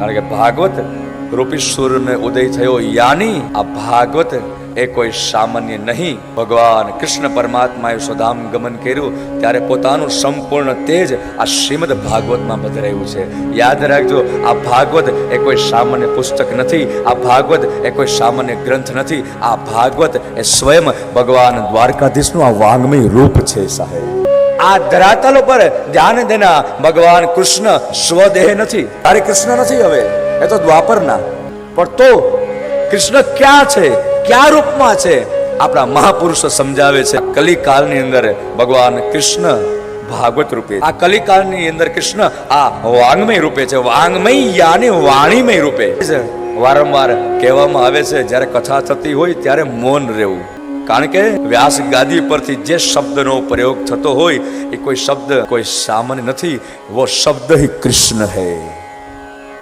કારણ કે ભાગવત રૂપી સૂર્યને ઉદય થયો, યાની આ ભાગવત એ કોઈ સામાન્ય નહીં. ભગવાન કૃષ્ણ પરમાત્માએ સ્વધામ ગમન કર્યું ત્યારે પોતાનું સંપૂર્ણ તેજ આ શ્રીમદ ભાગવતમાં પધરાયું છે. યાદ રાખજો, આ ભાગવત એ કોઈ સામાન્ય પુસ્તક નથી, આ ભાગવત એ કોઈ સામાન્ય ગ્રંથ નથી. આ ભાગવત એ સ્વયં ભગવાન દ્વારકાધીશનું આ વાંગમય રૂપ છે સાહેબ. આ ધરાતલ પર ધ્યાન દેના ભગવાન કૃષ્ણ સ્વદેહ નથી, અરે કૃષ્ણ નથી, હવે એ તો દ્વાપરના. પણ તો કૃષ્ણ ક્યાં છે, ક્યાં રૂપમાં છે? આપણા મહાપુરુષો સમજાવે છે, કલિકાળની અંદર ભગવાન કૃષ્ણ ભાગવત રૂપે, આ કલિકાળની અંદર કૃષ્ણ આ વાંગમય રૂપે છે. વાંગમય યાની વાણીમય રૂપે વારંવાર કહેવામાં આવે છે, જ્યારે કથા થતી હોય ત્યારે મૌન રહેવું. કારણ કે વ્યાસ ગાદી પરથી જે શબ્દનો પ્રયોગ થતો હોય એ કોઈ શબ્દ કોઈ સામાન્ય નથી, વો શબ્દ હી કૃષ્ણ હૈ.